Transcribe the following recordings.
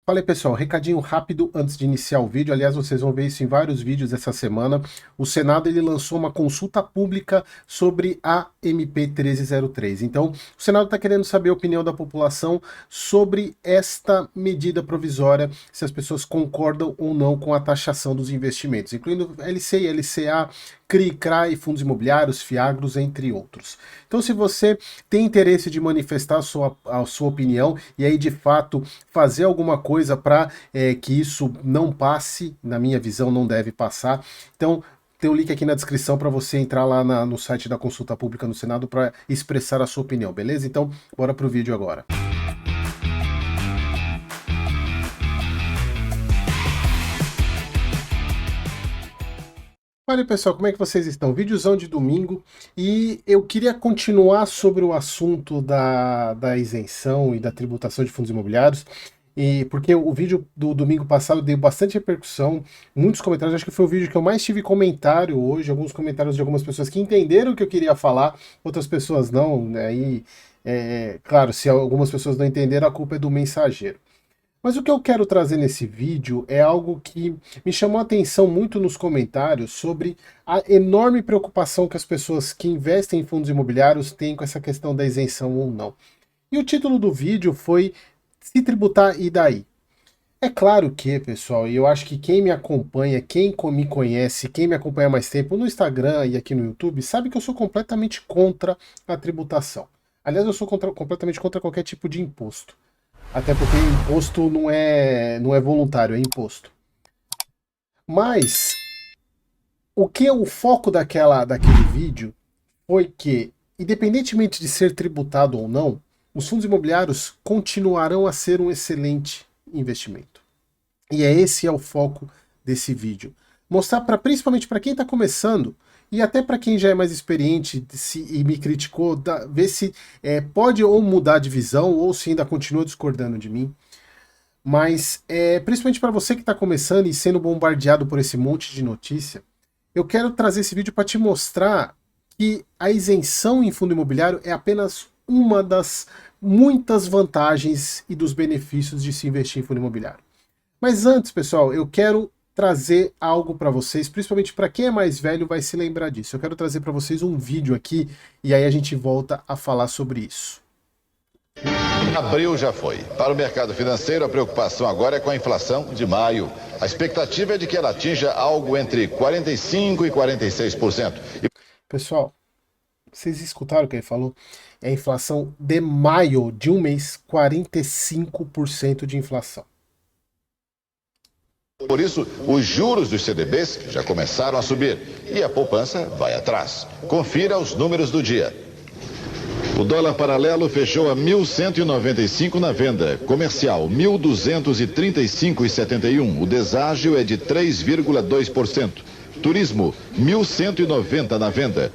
Fala aí, pessoal, recadinho rápido antes de iniciar o vídeo. Aliás, vocês vão ver isso em vários vídeos essa semana. O Senado ele lançou uma consulta pública sobre a MP 1303. Então, o Senado está querendo saber a opinião da população sobre esta medida provisória, se as pessoas concordam ou não com a taxação dos investimentos, incluindo LCI, LCA, CRI, CRAI, fundos imobiliários, FIAGROS, entre outros. Então, se você tem interesse de manifestar a sua opinião e aí, de fato, fazer alguma coisa para que isso não passe, na minha visão, não deve passar, então tem o link aqui na descrição para você entrar lá no site da consulta pública no Senado para expressar a sua opinião, beleza? Então, bora pro vídeo agora. Olha, pessoal, como é que vocês estão? Vídeozão de domingo, e eu queria continuar sobre o assunto da isenção e da tributação de fundos imobiliários, porque o vídeo do domingo passado deu bastante repercussão, muitos comentários. Acho que foi o vídeo que eu mais tive comentário hoje, alguns comentários de algumas pessoas que entenderam o que eu queria falar, outras pessoas não, né? E, claro, se algumas pessoas não entenderam, a culpa é do mensageiro. Mas o que eu quero trazer nesse vídeo é algo que me chamou a atenção muito nos comentários sobre a enorme preocupação que as pessoas que investem em fundos imobiliários têm com essa questão da isenção ou não. E o título do vídeo foi "Se tributar e daí?". É claro que, pessoal, e eu acho que quem me acompanha, quem me conhece, quem me acompanha há mais tempo no Instagram e aqui no YouTube, sabe que eu sou completamente contra a tributação. Aliás, eu sou completamente contra qualquer tipo de imposto. Até porque imposto não é voluntário, é imposto. Mas o que é o foco daquele vídeo foi que, independentemente de ser tributado ou não, os fundos imobiliários continuarão a ser um excelente investimento. E esse é o foco desse vídeo. Mostrar principalmente para quem está começando, e até para quem já é mais experiente e me criticou, ver se pode ou mudar de visão, ou se ainda continua discordando de mim. Mas, principalmente para você que está começando e sendo bombardeado por esse monte de notícia, eu quero trazer esse vídeo para te mostrar que a isenção em fundo imobiliário é apenas uma das muitas vantagens e dos benefícios de se investir em fundo imobiliário. Mas antes, pessoal, eu quero trazer algo para vocês, principalmente para quem é mais velho vai se lembrar disso. Eu quero trazer para vocês um vídeo aqui e aí a gente volta a falar sobre isso. Abril já foi. Para o mercado financeiro, a preocupação agora é com a inflação de maio. A expectativa é de que ela atinja algo entre 45% e 46%. Pessoal, vocês escutaram o que ele falou? É a inflação de maio de um mês, 45% de inflação. Por isso, os juros dos CDBs já começaram a subir e a poupança vai atrás. Confira os números do dia. O dólar paralelo fechou a 1.195 na venda, comercial 1.235,71. O deságio é de 3,2%. Turismo 1.190 na venda.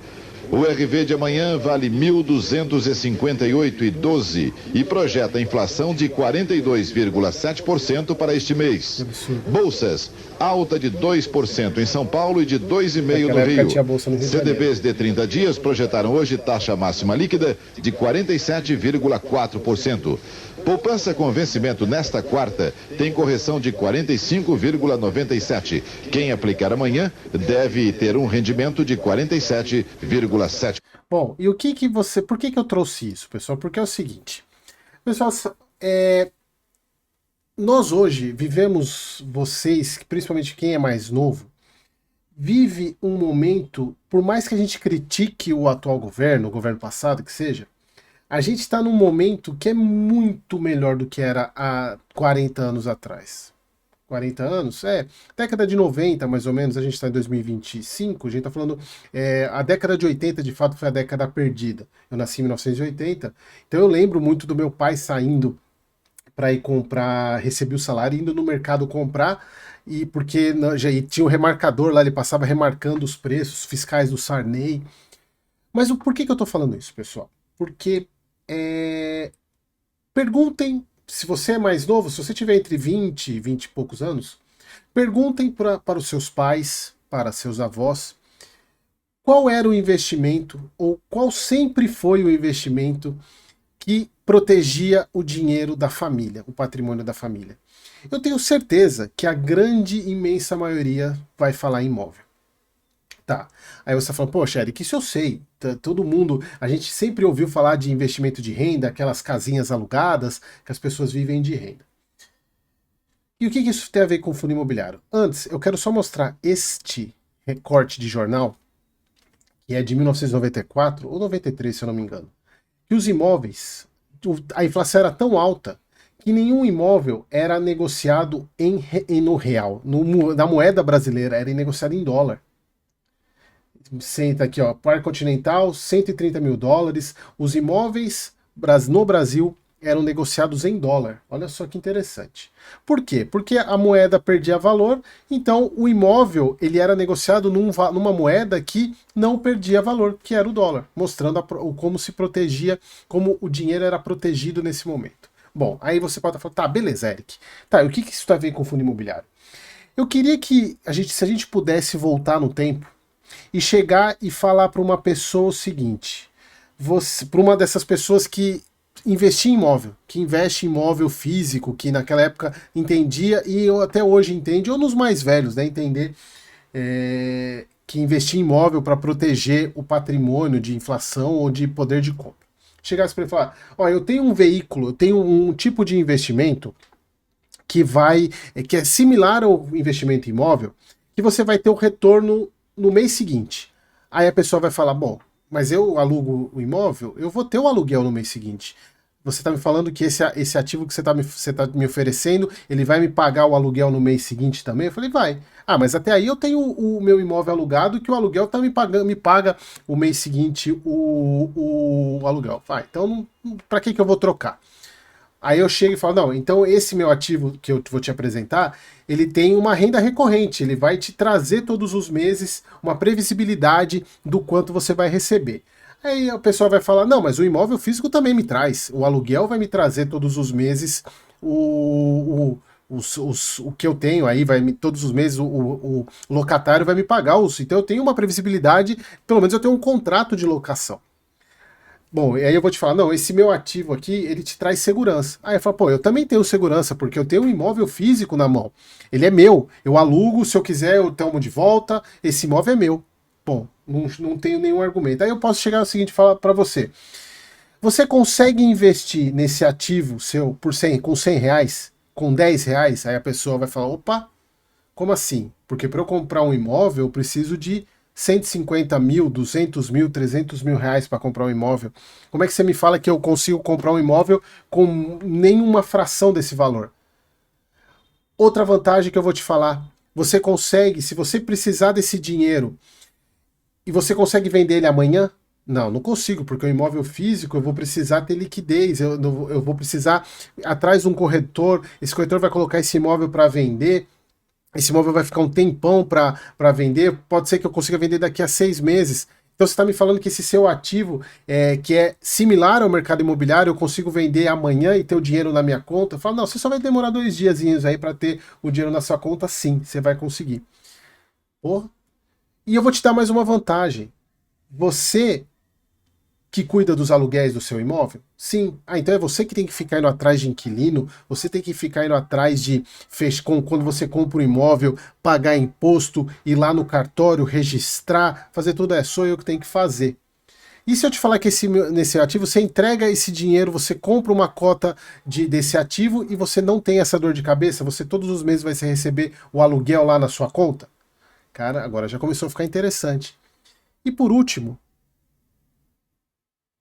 O RV de amanhã vale 1.258,12 e projeta inflação de 42,7% para este mês. Bolsas, alta de 2% em São Paulo e de 2,5% no Rio. CDBs de 30 dias projetaram hoje taxa máxima líquida de 47,4%. Poupança com vencimento nesta quarta tem correção de 45,97%. Quem aplicar amanhã deve ter um rendimento de 47,7%. Bom, e por que eu trouxe isso, pessoal? Porque é o seguinte, pessoal, nós hoje vivemos, vocês, principalmente quem é mais novo, vive um momento, por mais que a gente critique o atual governo, o governo passado que seja, a gente está num momento que é muito melhor do que era há 40 anos atrás. 40 anos? Década de 90, mais ou menos, a gente está em 2025, a gente está falando, a década de 80, de fato, foi a década perdida. Eu nasci em 1980, então eu lembro muito do meu pai saindo para ir comprar, receber o salário, indo no mercado comprar, e porque já tinha um remarcador lá, ele passava remarcando os preços fiscais do Sarney. Mas por que eu estou falando isso, pessoal? Porque perguntem, se você é mais novo, se você tiver entre 20 e 20 e poucos anos, perguntem para os seus pais, para seus avós, qual era o investimento, ou qual sempre foi o investimento que protegia o dinheiro da família, o patrimônio da família. Eu tenho certeza que a grande, imensa maioria vai falar em imóvel. Tá. Aí você fala, poxa, Eric, isso eu sei. Todo mundo, a gente sempre ouviu falar de investimento de renda, aquelas casinhas alugadas, que as pessoas vivem de renda. E o que isso tem a ver com o fundo imobiliário? Antes, eu quero só mostrar este recorte de jornal, que é de 1994 ou 93, se eu não me engano. Que os imóveis, a inflação era tão alta que nenhum imóvel era negociado no real. Na moeda brasileira, era negociado em dólar. Senta aqui, ó, Parque Continental, 130 mil dólares. Os imóveis no Brasil eram negociados em dólar. Olha só que interessante. Por quê? Porque a moeda perdia valor, então o imóvel ele era negociado numa moeda que não perdia valor, que era o dólar, mostrando como se protegia, como o dinheiro era protegido nesse momento. Bom, aí você pode falar, tá, beleza, Eric. Tá, e o que isso tem a ver com o fundo imobiliário? Eu queria que se a gente pudesse voltar no tempo e chegar e falar para uma pessoa o seguinte, para uma dessas pessoas que investir em imóvel, que investe em imóvel físico, que naquela época entendia e até hoje entende, ou nos mais velhos, né, entender que investir em imóvel para proteger o patrimônio de inflação ou de poder de compra. Chegasse para ele e falar, ó, eu tenho um veículo, eu tenho um tipo de investimento que é similar ao investimento em imóvel, que você vai ter o retorno no mês seguinte. Aí a pessoa vai falar, bom, mas eu alugo o imóvel, eu vou ter o aluguel no mês seguinte. Você está me falando que esse ativo que você tá me oferecendo, ele vai me pagar o aluguel no mês seguinte também? Eu falei, vai. Ah, mas até aí eu tenho o meu imóvel alugado que o aluguel me paga o mês seguinte o aluguel. Vai, então para que eu vou trocar? Aí eu chego e falo, não, então esse meu ativo que eu vou te apresentar, ele tem uma renda recorrente, ele vai te trazer todos os meses uma previsibilidade do quanto você vai receber. Aí o pessoal vai falar, não, mas o imóvel físico também me traz, o aluguel vai me trazer todos os meses o que eu tenho aí, todos os meses o locatário vai me pagar, então eu tenho uma previsibilidade, pelo menos eu tenho um contrato de locação. Bom, e aí eu vou te falar, não, esse meu ativo aqui, ele te traz segurança. Aí eu falo, pô, eu também tenho segurança, porque eu tenho um imóvel físico na mão. Ele é meu, eu alugo, se eu quiser eu tomo de volta, esse imóvel é meu. Bom, não tenho nenhum argumento. Aí eu posso chegar ao seguinte, falar para você, você consegue investir nesse ativo seu com 100 reais, com 10 reais? Aí a pessoa vai falar, opa, como assim? Porque para eu comprar um imóvel, eu preciso de 150 mil, 200 mil, 300 mil reais para comprar um imóvel. Como é que você me fala que eu consigo comprar um imóvel com nenhuma fração desse valor? Outra vantagem que eu vou te falar, você consegue, se você precisar desse dinheiro e você consegue vender ele amanhã? Não consigo, porque o imóvel físico eu vou precisar ter liquidez, eu vou precisar atrás de um corretor, esse corretor vai colocar esse imóvel para vender, esse imóvel vai ficar um tempão para vender, pode ser que eu consiga vender daqui a 6 meses. Então você está me falando que esse seu ativo, que é similar ao mercado imobiliário, eu consigo vender amanhã e ter o dinheiro na minha conta? Eu falo, não, você só vai demorar 2 diazinhos aí para ter o dinheiro na sua conta, sim, você vai conseguir. Porra. E eu vou te dar mais uma vantagem. Você que cuida dos aluguéis do seu imóvel? Sim. Ah, então é você que tem que ficar indo atrás de inquilino, você tem que ficar indo atrás de, quando você compra um imóvel, pagar imposto, ir lá no cartório, registrar, fazer tudo, sou eu que tenho que fazer. E se eu te falar que nesse ativo, você entrega esse dinheiro, você compra uma cota desse ativo e você não tem essa dor de cabeça, você todos os meses vai receber o aluguel lá na sua conta? Cara, agora já começou a ficar interessante. E por último,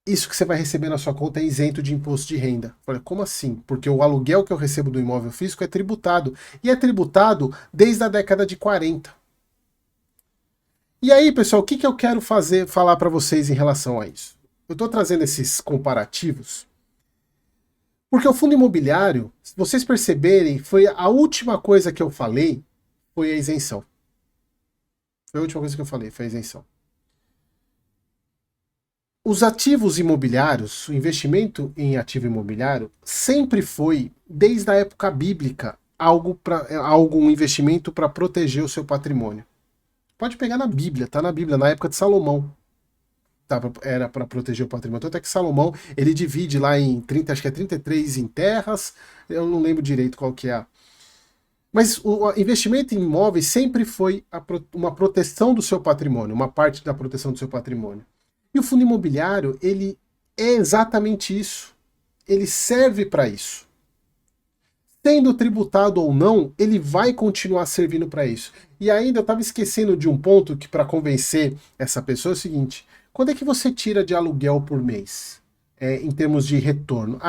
isso que você vai receber na sua conta é isento de imposto de renda. Olha, como assim? Porque o aluguel que eu recebo do imóvel físico é tributado. E é tributado desde a década de 40. E aí, pessoal, o que eu quero falar para vocês em relação a isso? Eu estou trazendo esses comparativos porque o fundo imobiliário, se vocês perceberem, foi a última coisa que eu falei, foi a isenção. Foi a última coisa que eu falei, foi a isenção. Os ativos imobiliários, o investimento em ativo imobiliário, sempre foi, desde a época bíblica, um investimento para proteger o seu patrimônio. Pode pegar na Bíblia, tá na Bíblia, na época de Salomão. Era para proteger o patrimônio. Tanto é que Salomão, ele divide lá em 30, acho que é 33 em terras, eu não lembro direito qual que é Mas o investimento em imóveis sempre foi uma proteção do seu patrimônio, uma parte da proteção do seu patrimônio. E o fundo imobiliário, ele é exatamente isso. Ele serve para isso. Sendo tributado ou não, ele vai continuar servindo para isso. E ainda eu estava esquecendo de um ponto que para convencer essa pessoa é o seguinte: quando é que você tira de aluguel por mês? Em termos de retorno?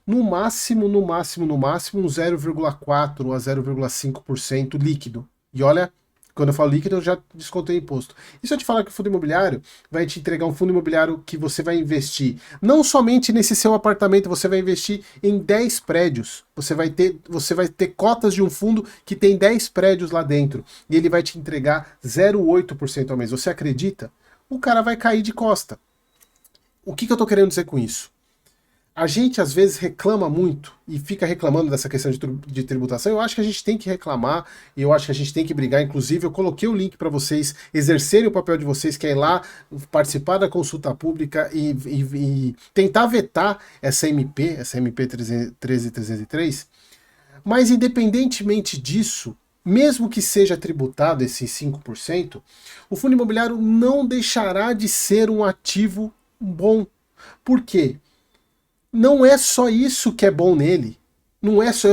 No máximo, um 0,4% a 0,5% líquido. E olha, quando eu falo líquido, eu já descontei imposto. E se eu te falar que o fundo imobiliário vai te entregar um fundo imobiliário que você vai investir, não somente nesse seu apartamento, você vai investir em 10 prédios. Você vai ter cotas de um fundo que tem 10 prédios lá dentro. E ele vai te entregar 0,8% ao mês. Você acredita? O cara vai cair de costa. O que eu estou querendo dizer com isso? A gente às vezes reclama muito e fica reclamando dessa questão de tributação. Eu acho que a gente tem que reclamar e eu acho que a gente tem que brigar. Inclusive, eu coloquei o link para vocês exercerem o papel de vocês, que é ir lá participar da consulta pública e tentar vetar essa MP 13303. Mas independentemente disso, mesmo que seja tributado esses 5%, o fundo imobiliário não deixará de ser um ativo bom. Por quê? Não é só isso que é bom nele. Não é só.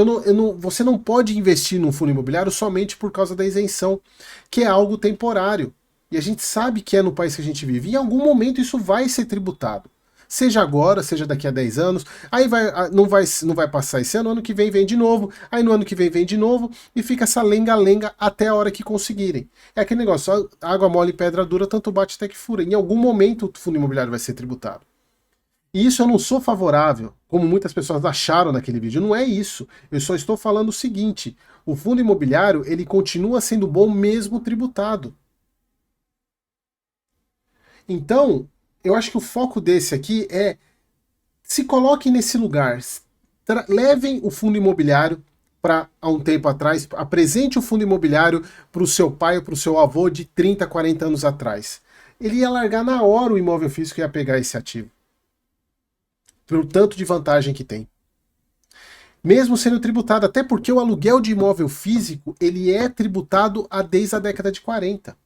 Você não pode investir num fundo imobiliário somente por causa da isenção, que é algo temporário. E a gente sabe que é no país que a gente vive. E em algum momento isso vai ser tributado. Seja agora, seja daqui a 10 anos. Aí não vai passar esse ano que vem de novo. Aí no ano que vem de novo. E fica essa lenga-lenga até a hora que conseguirem. É aquele negócio: água mole e pedra dura, tanto bate até que fura. Em algum momento o fundo imobiliário vai ser tributado. E isso eu não sou favorável, como muitas pessoas acharam naquele vídeo. Não é isso. Eu só estou falando o seguinte: o fundo imobiliário, ele continua sendo bom mesmo tributado. Então, eu acho que o foco desse aqui é: se coloquem nesse lugar, levem o fundo imobiliário para, há um tempo atrás, apresente o fundo imobiliário para o seu pai ou para o seu avô de 30, 40 anos atrás. Ele ia largar na hora o imóvel físico e ia pegar esse ativo. Pelo tanto de vantagem que tem. Mesmo sendo tributado, até porque o aluguel de imóvel físico, ele é tributado desde a década de 40.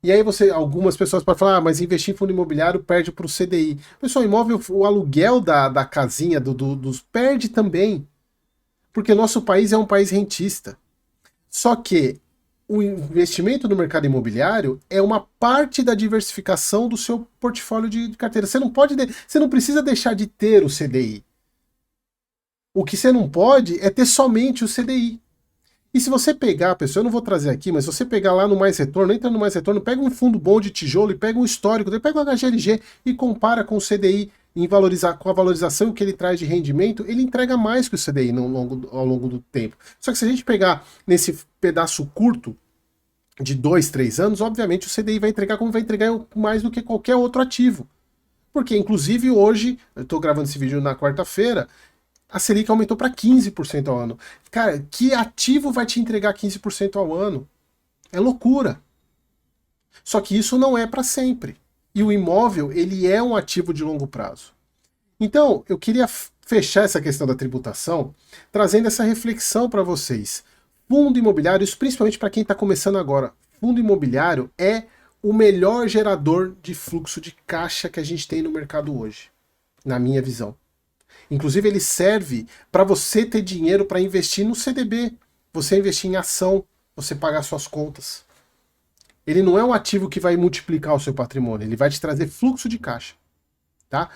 E aí algumas pessoas podem falar: mas investir em fundo imobiliário perde para o CDI. Pessoal, o aluguel da casinha, dos perde também. Porque nosso país é um país rentista. Só que o investimento no mercado imobiliário é uma parte da diversificação do seu portfólio de carteira. Você não precisa deixar de ter o CDI. O que você não pode é ter somente o CDI. E se você pegar, pessoal, eu não vou trazer aqui, mas se você pegar lá no Mais Retorno, entra no Mais Retorno, pega um fundo bom de tijolo e pega um histórico, pega o HGLG e compara com o CDI com a valorização que ele traz de rendimento, ele entrega mais que o CDI ao longo do tempo. Só que se a gente pegar nesse pedaço curto de 2, 3 anos, obviamente o CDI vai entregar como vai entregar mais do que qualquer outro ativo. Porque, inclusive, hoje, eu estou gravando esse vídeo na quarta-feira, a Selic aumentou para 15% ao ano. Cara, que ativo vai te entregar 15% ao ano? É loucura. Só que isso não é para sempre. E o imóvel, ele é um ativo de longo prazo. Então, eu queria fechar essa questão da tributação trazendo essa reflexão para vocês. Fundo imobiliário, isso principalmente para quem está começando agora. Fundo imobiliário é o melhor gerador de fluxo de caixa que a gente tem no mercado hoje, na minha visão. Inclusive, ele serve para você ter dinheiro para investir no CDB, você investir em ação, você pagar suas contas. Ele não é um ativo que vai multiplicar o seu patrimônio, ele vai te trazer fluxo de caixa. Tá?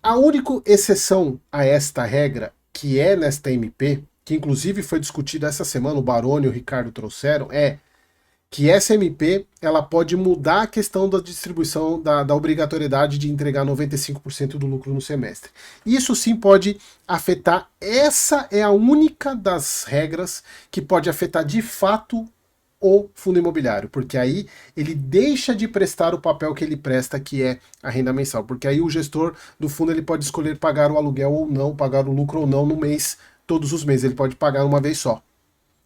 A única exceção a esta regra, que é nesta MP, que inclusive foi discutida essa semana, o Baroni e o Ricardo trouxeram, é que essa MP ela pode mudar a questão da distribuição da obrigatoriedade de entregar 95% do lucro no semestre. Isso sim pode afetar, essa é a única das regras que pode afetar de fato o fundo imobiliário, porque aí ele deixa de prestar o papel que ele presta, que é a renda mensal, porque aí o gestor do fundo ele pode escolher pagar o aluguel ou não, pagar o lucro ou não no mês, todos os meses, ele pode pagar uma vez só.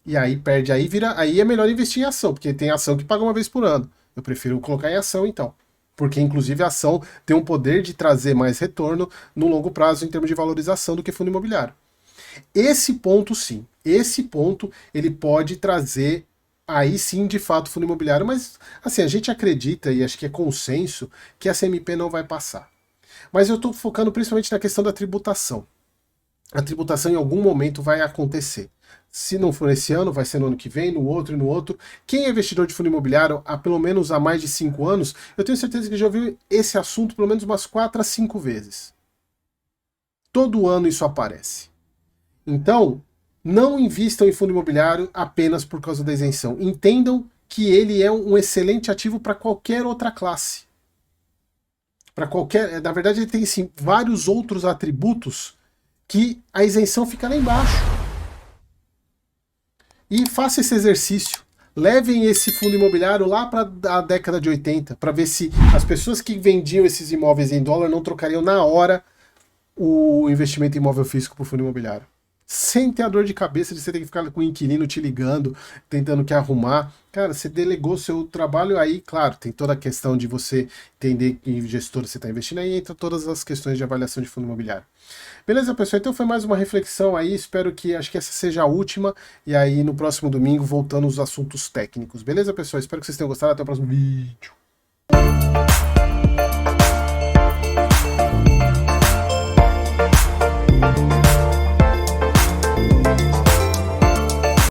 E aí perde, aí é melhor investir em ação, porque tem ação que paga uma vez por ano. Eu prefiro colocar em ação então, porque inclusive a ação tem um poder de trazer mais retorno no longo prazo em termos de valorização do que fundo imobiliário. Esse ponto sim, esse ponto ele pode trazer aí sim, de fato, fundo imobiliário, mas assim, a gente acredita, e acho que é consenso, que a CMP não vai passar. Mas eu estou focando principalmente na questão da tributação. A tributação em algum momento vai acontecer. Se não for esse ano, vai ser no ano que vem, no outro e no outro. Quem é investidor de fundo imobiliário há pelo menos há mais de 5 anos, eu tenho certeza que já ouviu esse assunto pelo menos umas 4 a 5 vezes. Todo ano isso aparece. Então, não invistam em fundo imobiliário apenas por causa da isenção. Entendam que ele é um excelente ativo para qualquer outra classe. Para qualquer, na verdade, ele tem sim vários outros atributos que a isenção fica lá embaixo. E faça esse exercício. Levem esse fundo imobiliário lá para a década de 80, para ver se as pessoas que vendiam esses imóveis em dólar não trocariam na hora o investimento em imóvel físico por fundo imobiliário. Sem ter a dor de cabeça de você ter que ficar com o inquilino te ligando, tentando que arrumar. Cara, você delegou seu trabalho aí, claro, tem toda a questão de você entender que gestor você está investindo, aí entra todas as questões de avaliação de fundo imobiliário. Beleza, pessoal? Então foi mais uma reflexão aí, espero que, acho que essa seja a última, e aí no próximo domingo voltando aos assuntos técnicos. Beleza, pessoal? Espero que vocês tenham gostado, até o próximo vídeo.